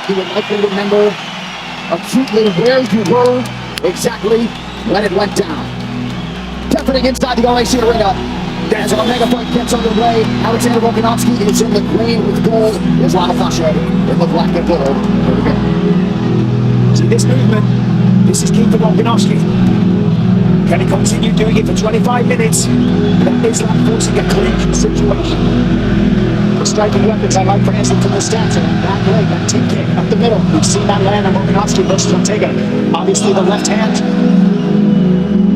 You would likely remember acutely where you were exactly when it went down. Deafening inside the LAC arena. As our mega fight gets underway, Alexander Volkanovski is in the green with gold. Islam Makhachev in the black and gold. Here we go. See this movement? This is key for Volkanovski. Can he continue doing it for 25 minutes? Then Islam forcing a clinch situation. The striking weapons I like, for instance, to the stance. Back leg, that team kick up the middle. We've seen that land on Volkanovski versus Ortega. Obviously, the left hand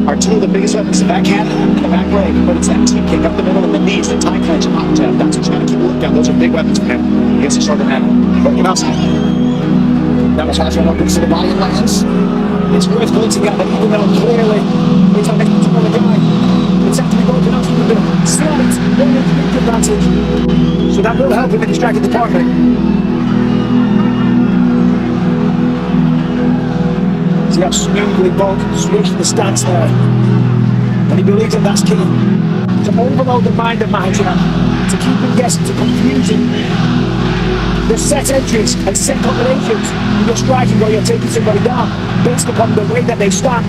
are two of the biggest weapons, the backhand and the back leg, but it's that team kick up the middle and the knees, the tie clinch and Makhachev. That's what you gotta keep looking at. Those are big weapons for him against a shorter man. Volkanovski. That was Makhachev opens to the body and lands. It's worth pointing out that even though clearly it's not making control of the guy, it's actually Volkanovski with a slight big advantage. So that will help him in distracting the partner. See how smoothly Volk switched the stance there. And he believes that that's key. To overload the mind of Makhachev, to keep him guessing, to confuse him. The set entries and set combinations in your striking where you're taking somebody down based upon the way that they stand.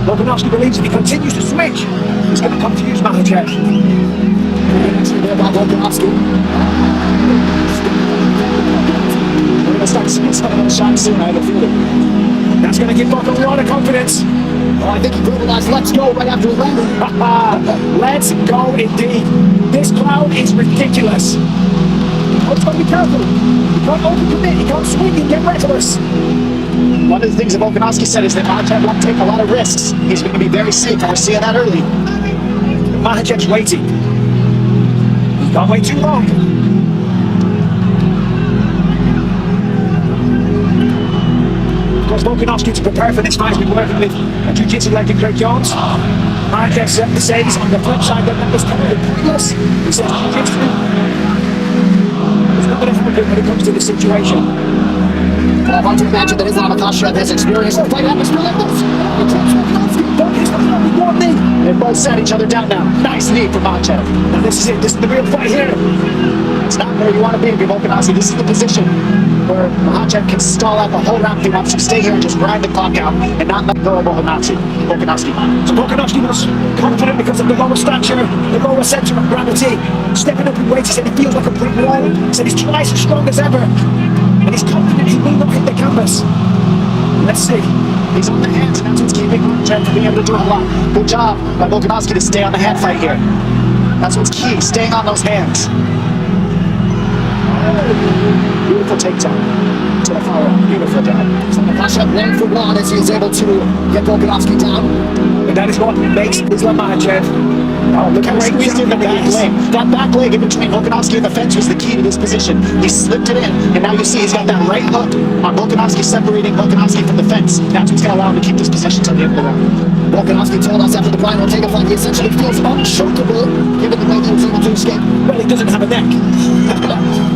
Volkanovski believes if he continues to switch, he's going to confuse Makhachev. Volkanovski. We're going to start seeing some of those shots soon, I have a feeling. That's going to give Volk a lot of confidence. Oh, I think he realized let's go right after Relembre. Let's go indeed. This crowd is ridiculous. Oh, it's got to be careful. You can't overcommit, you can't swing and get reckless. One of the things that Volkanovski said is that Makhachev won't take a lot of risks. He's going to be very safe, and we're seeing that early. Makhachev's waiting. He can't wait too long. Of course, Volkanovski, to prepare for this fight, has been working with a jiu-jitsu legend, Craig Jones. Makhachev says on the flip side that that was kind of pointless. He says jiu-jitsu is not going to help him when it comes to this situation. Well, I want to imagine that Islam Makhachev has experienced a fight atmosphere like this. They both sat each other down now. Nice knee for Makhachev. Now this is it. This is the real fight here. It's not where you want to be if you're Volkanovski. This is the position where Makhachev can stall out the whole round if he wants to stay here and just grind the clock out and not let go of Volkanovski. So Volkanovski was confident because of the lower stature, the lower center of gravity. Stepping up in weight, he said he feels like a brick wall. He said his twice as strong as ever. And he's confident he will not hit the canvas. Let's see. He's on the hands, and that's what's keeping Makhachev from being able to do a lot. Good job by Volkanovski to stay on the hand fight here. That's what's key, staying on those hands. Beautiful takedown to the far right. Beautiful job. So Makhachev 1 for 1 as he's able to get Volkanovski down. And that is what makes Islam Makhachev. Oh, look how he squeezed in the back leg. That back leg in between Volkanovski and the fence was the key to this position. He slipped it in, and now you see he's got that right hook on Volkanovski, separating Volkanovski from the fence. That's what's going to allow him to keep this position till the end of the round. Volkanovski told us after the Brian Ortega fight he essentially feels unchokeable, given the way he was able to escape. Well, he doesn't have a neck.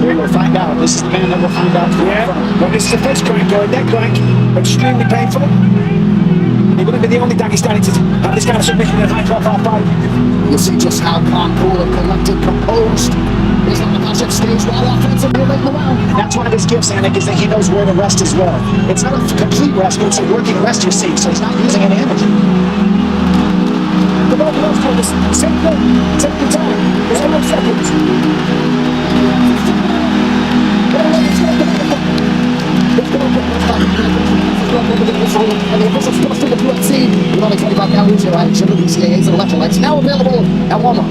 We'll find out. This is the man that we'll find out. Yeah, well, this is a face crank or a neck crank. Extremely painful. He wouldn't be the only Dagestani to have this kind of submission in a high-profile fight. You see just how calm, cool, and collected, composed Islam Makhachev stays while offensively late in the round. And that's one of his gifts, Anik, is that he knows where to rest as well. It's not a complete rest, but it's a working rest you're seeing, so he's not using any energy. The Volkanovski on this same thing. Take your time. There's 5 seconds. And the official score for the UFC with only 25 calories here at Sugar BCAAs and electrolytes now available at Walmart.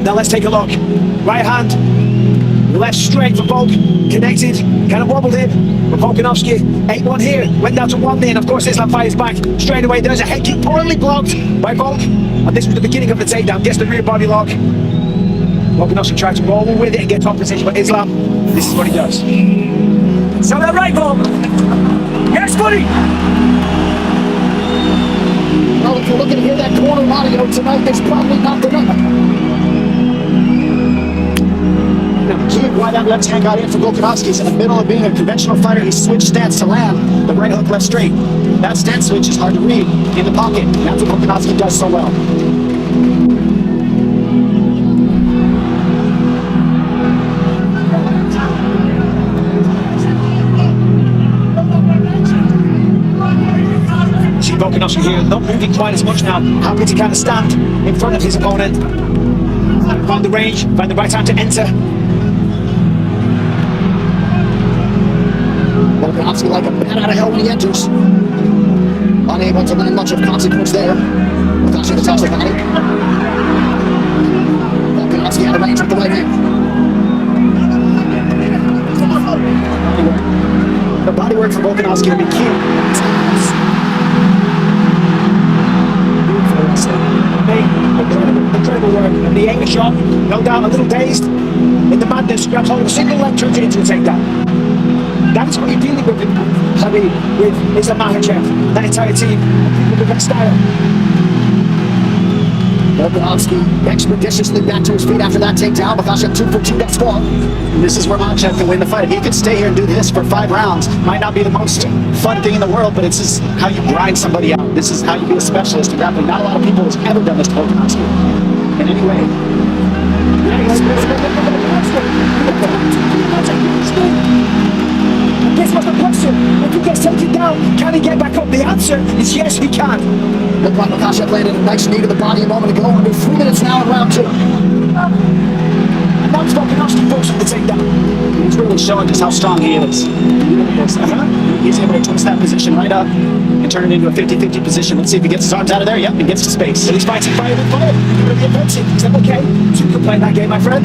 Now let's take a look. Right hand, left straight for Volk, connected, kind of wobbled in. But Volkanovski, 8-1 here, went down to 1 knee, and of course Islam fires back straight away. There's a head kick poorly blocked by Volk, and this was the beginning of the takedown. Gets the rear body lock. Volkanovski tried to roll with it and get top position, but Islam, this is what he does. So that right, Volk. Yes, buddy. Well, if you're looking to hear that corner audio tonight, there's probably not the number. Now, key why that left hand got in for Volkanovski is in the middle of being a conventional fighter, he switched stance to land the right hook, left straight. That stance switch is hard to read in the pocket. That's what Volkanovski does so well. Volkanovski here, not moving quite as much now. Happy to kind of stand in front of his opponent. Find the range, find the right time to enter. Volkanovski like a bat out of hell when he enters. Unable to land much of consequence there. Makhachev attacks the body. Volkanovski out of range with the right hand. The body work for Volkanovski will be key. Incredible work. And the aim shot, no doubt a little dazed. In the madness, grabs hold of a single leg, turns it into a takedown. That is what you're dealing with Islam Makhachev, that entire team, with that style. Volkanovski expeditiously back to his feet after that takedown. Makhachev 2 for 2 thus far. This is where Makhachev can win the fight. If he could stay here and do this for 5 rounds, might not be the most fun thing in the world, but it's just how you grind somebody out. This is how you be a specialist in grappling. Not a lot of people have ever done this to Volkanovski. And anyway, guess what's the question? If he gets taken down, can he get back up? The answer is yes, he can. looked like Makhachev landed a nice knee to the body a moment ago. Under 3 minutes now in round 2. And now it's Volkanovski forced with the takedown. He's really showing just how strong he is. He's able to twist that position right up and turn it into a 50-50 position. Let's see if he gets his arms out of there. Yep, he gets to space. So he's fighting fire with fire. He's going to be offensive. Is that okay? So you can play that game, my friend.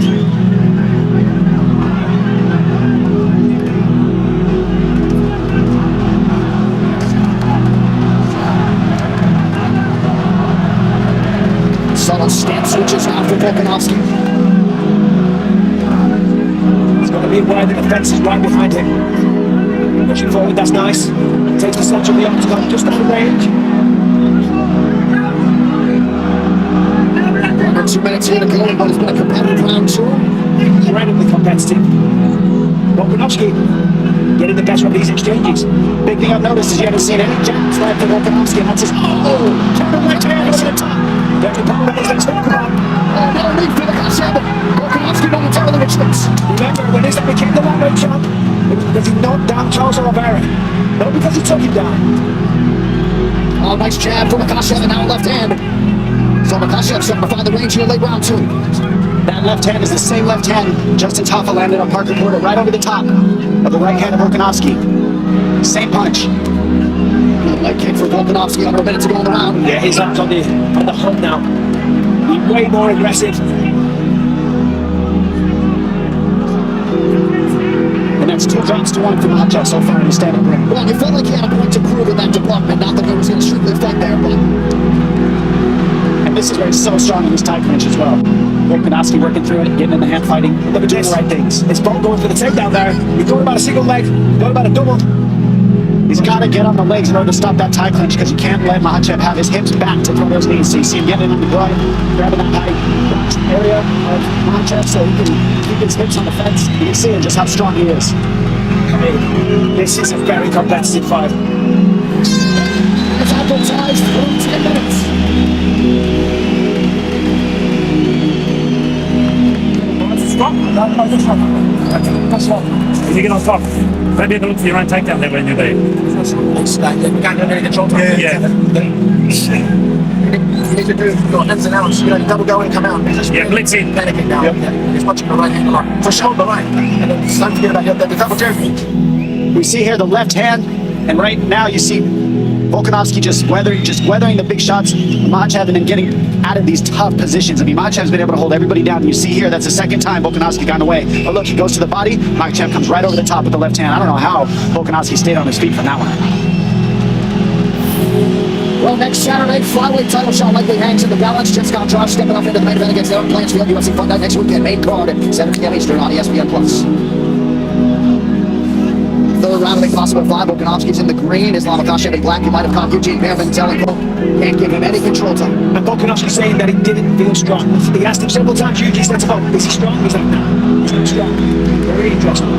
Solid stance switches out for Volkanovski. It's going to be wide, the defense is right behind him. Pushing forward, that's nice. Takes the center of the octagon, just out of range. Under 2 minutes here to go in what has been a competitive round 2. Incredibly competitive. Volkanovski getting the best of these exchanges. Big thing I've noticed is you haven't seen any jabs right for Volkanovski, and that's his counter right hand over the top. Every power that is let's talk about. Now a lead for Makhachev. Volkanovski momentarily retreats. Remember, when Islam became the lightweight champ, it was because he knocked down Charles Oliveira. Not because he took him down. Oh, nice jab from Makhachev, and now left hand. So Makhachev starting to find the range here late round 2. That left hand is the same left hand Justin Taffa landed on Parker Porter right over the top of the right hand of Volkanovski. Same punch. Leg kick for Volkanovski under a minute to go in the round. Yeah, he's up on the hunt now. He's way more aggressive. And that's 2 rounds to 1 for Makhachev so far in the stand-up ring. Well, you felt like he had a point to prove in that department. Not that he was going to strictly fight there, but... And this is where he's so strong in his tight clinch as well. Volkanovski working through it, getting in the hand fighting. Look at doing the right things. It's Bolt going for the takedown there. He's going about a single leg, going about a double. He's got to get on the legs in order to stop that tie clinch because you can't let Makhachev have his hips back to throw those knees. So you see him getting on the groin, grabbing that high area of Makhachev so he can keep his hips on the fence. You can see just how strong he is. This is a very competitive fight. It's advertised for 10 minutes. If you get on top, maybe have a look for your own takedown there when you're there. Yeah. You need to do your ins and outs, you double go in, come out. Yeah, blitz in. Panicking now. Yeah. He's watching the right hand a lot. For sure, the right. And then don't forget about the double jab. We see here the left hand, and right now you see Volkanovski just weathering the big shots. Makhachev and then getting out of these tough positions. I mean, Makhachev's been able to hold everybody down. You see here, that's the second time Volkanovski got away. But look, he goes to the body. Makhachev comes right over the top with the left hand. I don't know how Volkanovski stayed on his feet from that one. Well, next Saturday, flyweight title shot likely hangs in the balance. Jets Gondrav stepping up into the main event against Aaron Blanchfield. UFC Fight Night next weekend. Main card at 7 p.m. Eastern on ESPN+. Third round of the possible five. Volkanovski's in the green. Islam Makhachev in black. You might have caught Eugene Behrman telling Volk can't give him any control time. And Volkanovski saying that he didn't feel strong. He asked him several times, Eugene said to Volk, is he strong? He's like, no. interesting strong. Very interesting.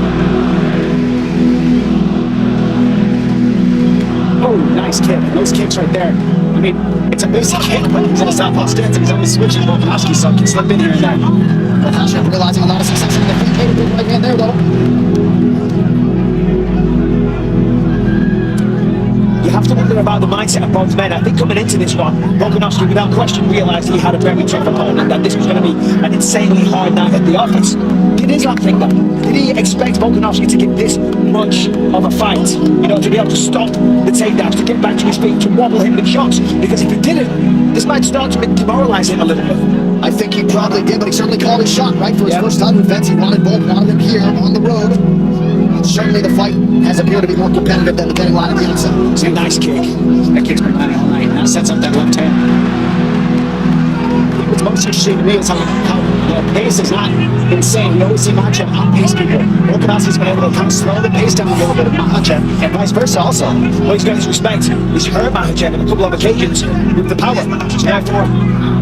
Oh, nice kick. Those kicks right there. I mean, it's a basic kick, but he's in a southpaw stance and he's only switching Volkanovski, so he can slip in here and there. Makhachev realizing a lot of success in the feet. Made a good right hand there, though. You have to wonder about the mindset of both men. I think coming into this one, Volkanovski without question realised he had a very tough opponent, that this was going to be an insanely hard night at the office. Did Islam think that? Did he expect Volkanovski to give this much of a fight? You know, to be able to stop the takedowns, to get back to his feet, to wobble him with shots? Because if he didn't, this might start to demoralise him a little bit. I think he probably did, but he certainly called his shot, right? For his first time with Vince, he wanted him here on the road. Certainly the fight has appeared to be more competitive than the betting line at the outset. It's a nice kick. That kick's been landing all night. That sets up that left hand. What's most interesting to me is how the pace is not insane. You always see Makhachev outpace people. Volkanovski's been able to kind of slow the pace down a little bit of Makhachev, and vice versa also. Well, he's got his respect. He's hurt Makhachev on a couple of occasions with the power. So therefore,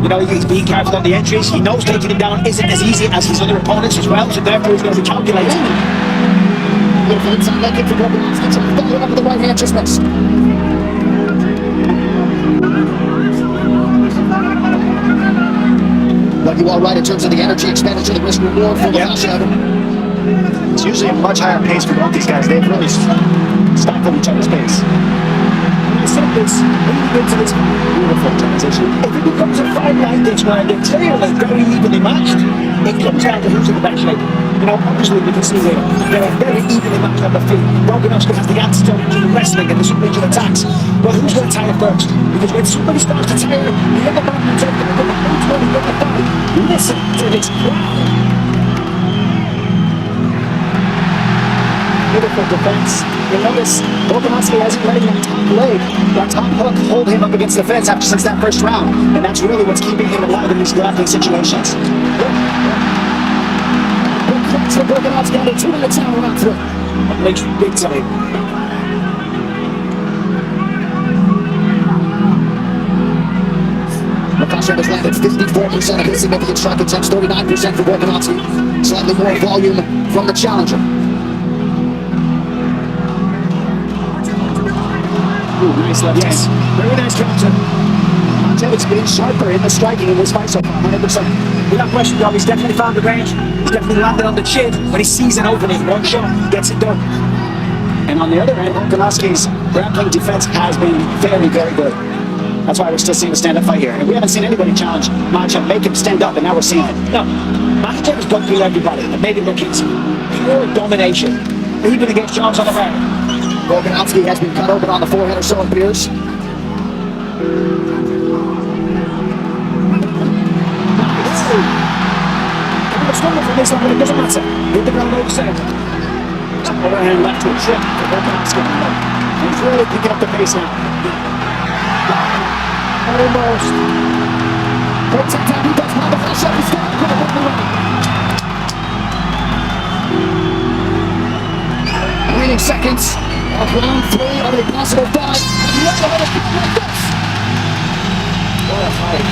you know, he's being careful on the entries. He knows taking him down isn't as easy as his other opponents as well, so therefore he's going to be calculating. Beautiful inside leg kick for Volkanovski, trying to follow up with the right hand, just missed. But you are right in terms of the energy expenditure, the risk reward for Makhachev. It's usually a much higher pace for both these guys. They've really stifled each other's pace. When I said this, leading into this beautiful transition, if it becomes a fight like this where they're clearly very evenly matched, it comes down to who's in the best shape. You know, obviously we can see here, they're very evenly matched on the feet. Volkanovski has the antidote to the wrestling and the submission attacks. But who's going to tire first? Because when somebody starts to tire, the other man moves up, the other man moves up the fight. Listen to this crowd. Beautiful defense. You'll notice Volkanovski hasn't letting that top leg, that top hook, hold him up against the fence since that first round. And that's really what's keeping him alive in these grappling situations. Good cracks for Volkanovski under 2 minutes now around through. Makes big time. Makhachev has landed 54% of his significant strike attempts, 39% for Volkanovski. Slightly more volume from the challenger. Ooh, nice left hand. Very nice counter. Makhachev been sharper in the striking in this fight so far, 100%. Without question, though, he's definitely found the range. He's definitely landed on the chin. When he sees an opening, one shot gets it done. And on the other hand, Volkanovski's grappling defense has been very, very good. That's why we're still seeing a stand-up fight here. And we haven't seen anybody challenge Makhachev, make him stand up, and now we're seeing it. No, Makhachev has gone through everybody and made it look easy. Pure domination, even against Jones on the back. Volkanovski has been cut open on the forehead or so, it appears. Nice. It's stronger from this one, but it doesn't matter. Hit the ground over center. Overhand left hook shot for Volkanovski. He's really picking up the pace now. Almost. Takes it down, he does not. Makhachev is down. Could have won the round. Remaining seconds of round 3 of a possible 5. And you never had a fight like this. What a fight.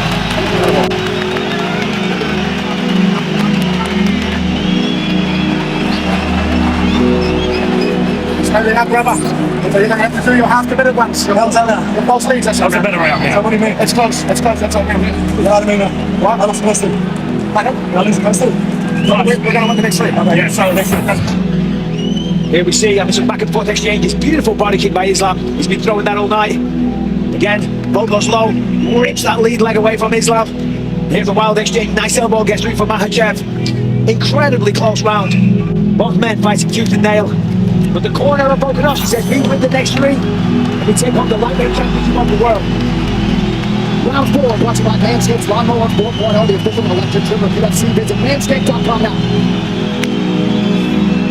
Hurry up, brother. So you're going to have to do your half-committed ones. Your false leads, that's That's a better way up here. So what do you mean? It's close, that's all. You know what I mean? What? I lost the first two. Pardon? I lost the first two. We're going to win the next 3. Okay. Yeah, so next one. Here we see some back and forth exchanges. Beautiful body kick by Islam. He's been throwing that all night. Again, Volk goes low, rips that lead leg away from Islam. Here's a wild exchange. Nice elbow gets through for Makhachev. Incredibly close round. Both men fighting tooth and nail. But the corner of Volkanovski says we win the next 3 and we take on the lightweight championship of the world. Round 4, brought to you by Manscaped's Lawnmower 4.0, the official electric trimmer of UFC. Visit manscaped.com now.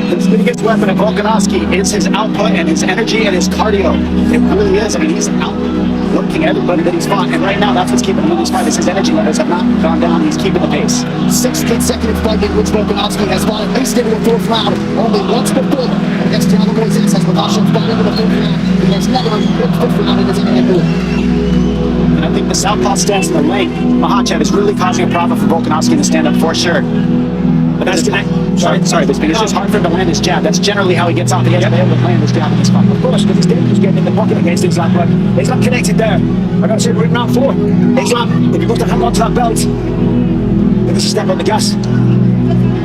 His biggest weapon of Volkanovski is his output and his energy and his cardio. It really is. I mean, he's outlooking everybody that he's fought, and right now that's what's keeping him in these fights. His energy levels have not gone down. He's keeping the pace. 6th consecutive fight in which Volkanovski has fought at least into the 4th round. Only once before against Thiago Moises has Makhachev fought into the 4th round. He has never hit the 5th round in his MMA career. And I think the southpaw stance in the lane, Makhachev is really causing a problem for Volkanovski in the stand-up for sure. But that's Sorry, but it's just hard for him to land his jab. That's generally how he gets off. He hasn't been able to land his jab in this fight. Of course, because he's dangerous getting in the pocket against Islam, but he's not connected there. I got to say, we're in round 4. Islam, if he wants to hang on to that belt, then this is step on the gas.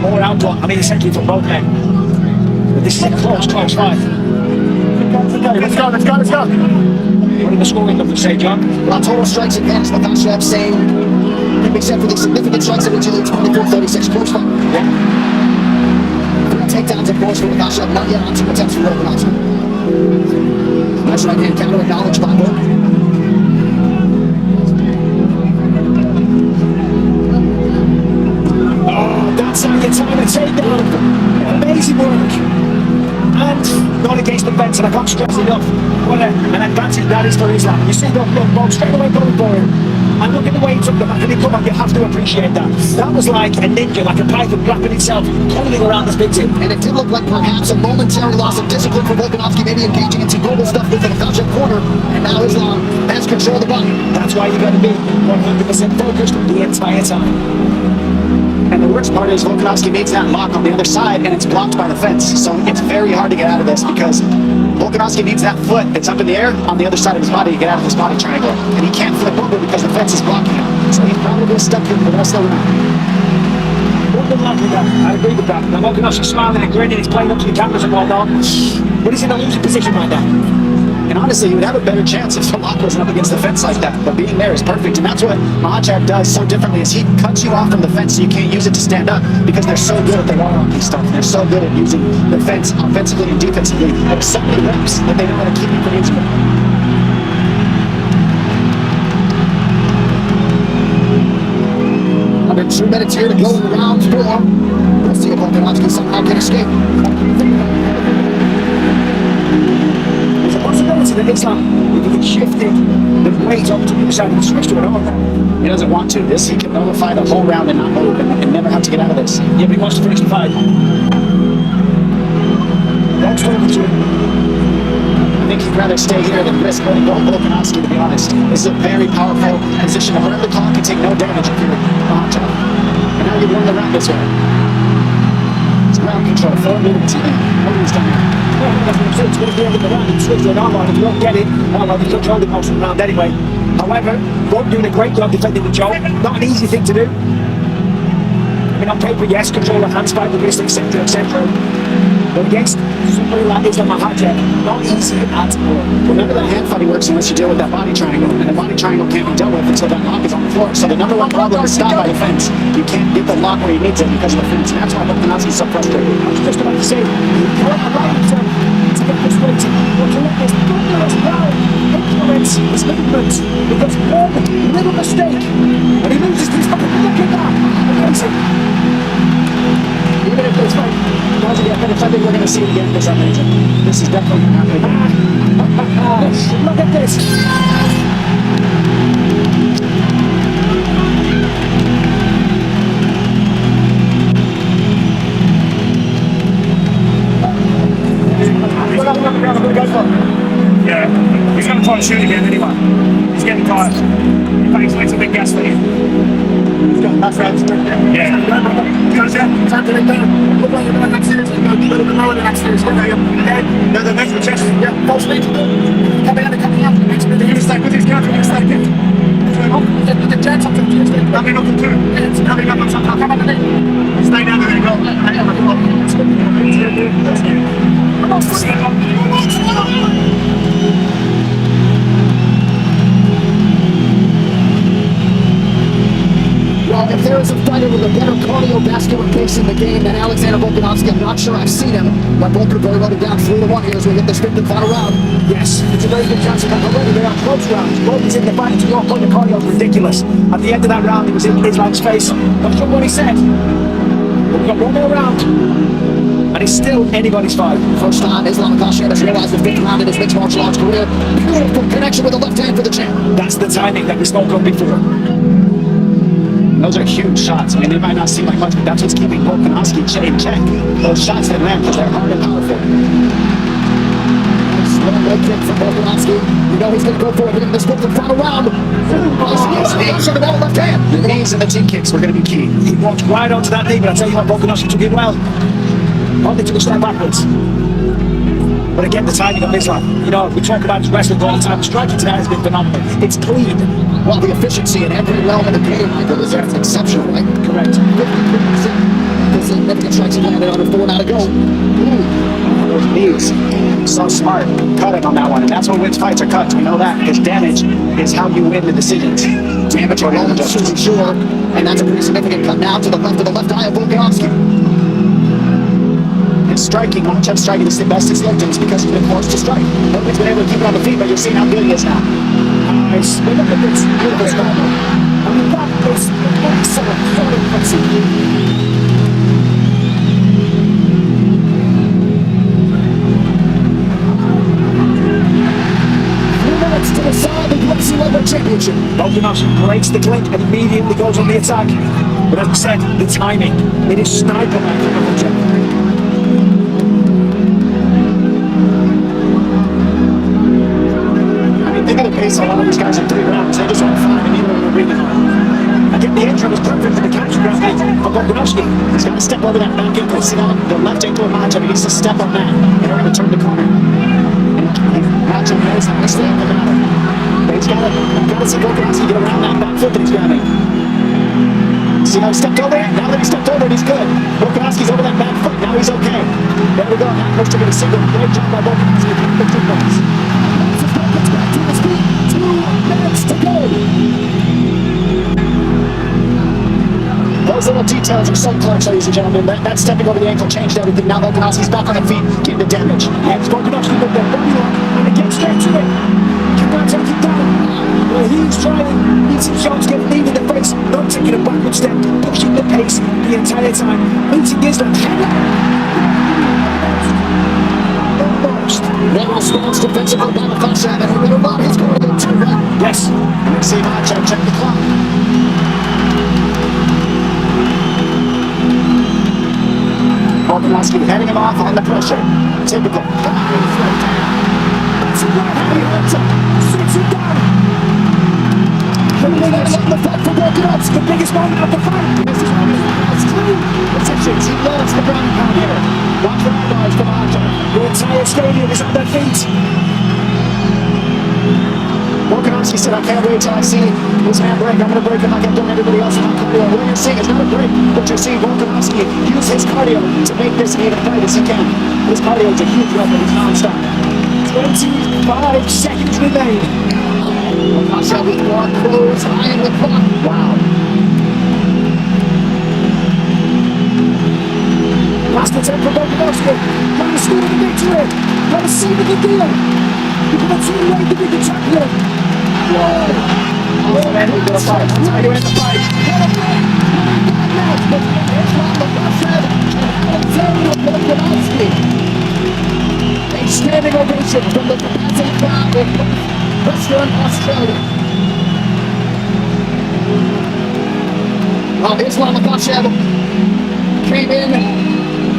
More output, I mean, essentially for both men. But this is a close fight. Okay, let's go. What are the scoring numbers say, John? Well, total strikes advantage, Makhachev saying, except for the significant strikes that are usually 24-36 close fight. Yeah. Takedowns, of course, for Makhachev, not yet on 2 attempts for Volkanovski. Nice right hand counter acknowledged by Volk. Oh, that's how you time a takedown. Amazing work. And not against the fence, and I can't stress enough what an advantage that is for Islam. You see the ball straight away going for him. And look at the way he took the back and he come up, you have to appreciate that. That was like a ninja, like a python wrapping itself, holding around his victim. And it did look like perhaps a momentary loss of discipline for Volkanovski, maybe engaging in some global stuff with the Makhachev corner. And now Islam has control of the body. That's why you got to be 100% focused the entire time. And the worst part is Volkanovski makes that lock on the other side and it's blocked by the fence. So it's very hard to get out of this because Volkanovski needs that foot that's up in the air on the other side of his body to get out of this body triangle. And he can't flip over because the fence is blocking him. So he's probably stuck here for the rest of the round. I agree with that. Now Volkanovski's smiling and grinning, he's playing up to the cameras and whatnot. But he's in a losing position right now. And honestly, he would have a better chance if the lock wasn't up against the fence like that. But being there is perfect. And that's what Makhachev does so differently is he cuts you off from the fence so you can't use it to stand up because they're so good at the wall-walking stuff. They're so good at using the fence offensively and defensively. There's so many reps that they know how to keep you from using it. Under 2 minutes here to go in round 4. We'll see if Volkanovski somehow can escape. There's a possibility that Islam, if he gets shifted the weight up to the other side of the switch to an over. He doesn't want to. This, he can nullify the whole round and not move and never have to get out of this. Yeah, but he wants to finish the fight. Don't talk to him. I think he'd rather stay here than risk letting go of Volkanovski, to be honest. This is a very powerful position. Around the clock can take no damage if you're Makhachev. And now you've won the round this way. It's ground control, 4 minutes. Nobody's done that. That's what I'm saying, it's going to be the end of the round. It's switch to an armbar. If you don't get it, well, they control the most of the round anyway. However, both doing a great job defending the choke. Not an easy thing to do. I mean, on paper, yes, control the hands, fight the wrist, etc., etc. But against somebody like Islam Makhachev, not easy at all. Remember that hand fighting works unless you deal with that body triangle, and the body triangle can't be dealt with until that lock is on the floor. So the number one problem is stopped by the fence. You can't get the lock where you need to because of the fence, and that's why Volkanovski's so frustrated. I was just about to say, you want the right to get frustrated, but to let this thunderous power influence his movement, because one little mistake, and he loses his fucking look at that. Amazing. Even if this fight doesn't get finished, I think we're going to see it again for some reason. This is definitely going to happen again. Look at this. Yeah, he's going to try to shoot again anyway. He's getting tired. In fact, he's a big gas for you. That's right. Yeah. Time to lay down. Look like you're going next series. You're going to be a little bit lower than next series. Yeah, the next chest. Yeah, false lead. Coming up. Next minute, you're stuck with his counter. You're stuck in. The chance of the coming up to 2. It's coming up on some top. Come on, stay down there. Go. Come on, Well, if there is a fighter with a better cardiovascular pace in the game than Alexander Volkanovski, I'm not sure I've seen him. But both are very loaded down 3-1 here as we hit the fifth and final round. Yes, it's a very good chance of that already. They are close rounds. Both is in the fight. To your point, the cardio is ridiculous. At the end of that round, it was in Islam's face. Not sure what he said. But we've got one more round. And it's still anybody's fight. First time Islam Makhachev has realized the fifth round in his mixed martial arts career. Beautiful connection with the left hand for the champ. That's the timing that we spoke of before. Those are huge shots. I mean, they might not seem like much, but that's what's keeping Volkanovski in check. Those shots that land because they're hard and powerful. Slow leg kick from Volkanovski. You know he's going to go for it in this fifth and final round. He's using the left hand. The knees and the team kicks were going to be key. He walked right onto that knee, but I tell you what, Volkanovski took it well. Only took a step backwards. But again, the timing of Islam. You know, we talk about his wrestling all the time. Striking today has been phenomenal. It's clean. Well, the efficiency in every realm of the game, Michael, is exceptional, right? Correct. 53%. The significant strikes he landed under 4 now to go. Those knees. So smart. Cutting on that one. And that's when wins fights are cut. We know that. Because damage is how you win the decisions. Damage or moments, to be sure. And that's a pretty significant cut now to the left eye of Volkanovski. His striking, Makhachev striking is the best it's looked, and it's because he's been forced to strike. Nobody's been able to keep it on the feet, but you're seeing how good he is now. Nice. Look at this beautiful style. I mean, that is excellent. So impressive. To the side of the UFC Welterweight Championship. Volkanovski breaks the clink and immediately goes on the attack. But as I said, the timing, it is sniper-like for Makhachev. I mean, think of the pace of a lot of these guys in 3 rounds. They just want to find an even arena. Again, the intro was perfect for the capture ground for Volkanovski. He's got to step over that back ankle. See that? The left ankle of Makhachev. He needs to step on that in order to turn the corner. Makhachev knows how to stay on the matter. But he's got to see Volkanovski get around that back foot that he's grabbing. See how he stepped over it? Now that he stepped over it, he's good. Volkanovski's over that back foot. Now he's okay. There we go. That push to get a single. Great job by Volkanovski. 15 points. Gets back to his feet. 2 minutes to go. Those little details are so clutch, ladies and gentlemen. That stepping over the ankle changed everything. Now Volkanovski's back on the feet, getting the damage. And Volkanovski with that body lock, and it gets straight to it. Cannot take it down. Well, he's trying. Needs some shots, getting knee in the face, not taking a backward step, pushing the pace the entire time. Meeting Islam. Almost. Well response defensively by Makhachev, and we're about his goal to the right. Yes. See Makhachev check the clock. Volkanovski heading him off on the pressure. Typical. That's a right hand. He hurts him. Sits him down. The fight for Volkanovski. The biggest moment of the fight. This is one of his clean positions. He loves the ground pound here. Watch the eyebrows from Makhachev. The entire stadium is on their feet. Volkanovski said, I can't wait till I see this man break. I'm going to break him like I've done everybody else in my cardio. What you're seeing is not a break, but you're seeing Volkanovski use his cardio to make this even fight as he can. His cardio is a huge weapon. He's non-stop. 25 seconds remain. Makhachev with more close, high in the clock. Wow. Last attempt for Volkanovski. Trying to steal the victory. Trying to seal the deal. Become a two-way to be the champion. Whoa. Oh, man, we're going to fight. That's how you end the fight. A standing ovation from the Capacity crowd of Western Australia. Islam Makhachev came in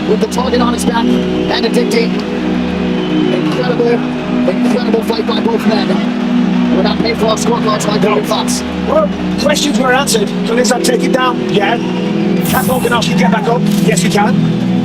with the target on his back and to dig deep. Incredible fight by both men. We're not paid for our scorecards like Gordon Fox. Well, questions were answered. Can Islam take it down? Yeah. Can Volkanovski get back up? Yes, he can.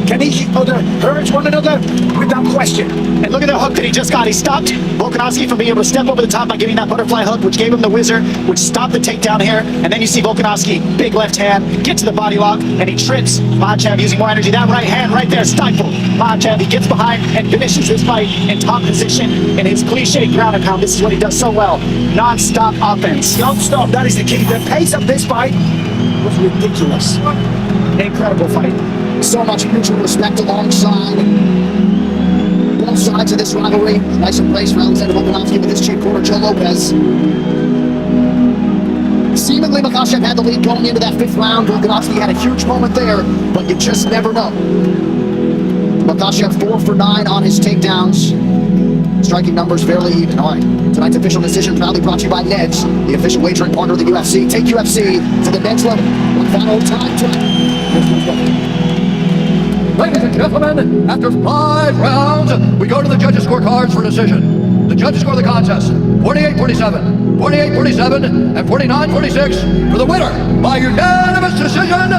Can each other hurt one another? Without question. And look at the hook that he just got. He stopped Volkanovski from being able to step over the top by giving that butterfly hook, which gave him the whizzer, which stopped the takedown here. And then you see Volkanovski, big left hand, get to the body lock, and he trips Makhachev using more energy. That right hand right there, stifled Makhachev. He gets behind and finishes his fight in top position in his cliche ground and pound. This is what he does so well. Non-stop offense. Non-stop, that is the key. The pace of this fight was ridiculous. Incredible fight. So much mutual respect alongside both sides of this rivalry. Nice embrace for Alexander Volkanovski with his chief corner, Joe Lopez. Seemingly, Makhachev had the lead going into that 5th round. Volkanovski had a huge moment there, but you just never know. Makhachev 4 for 9 on his takedowns. Striking numbers fairly even. All right, tonight's official decision proudly brought to you by Neds, the official wagering partner of the UFC. Take UFC to the next level. One final time tonight. Ladies and gentlemen, after 5 rounds, we go to the judges' scorecards for decision. The judges score the contest 48-47, 48-47, and 49-46 for the winner by unanimous decision.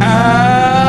And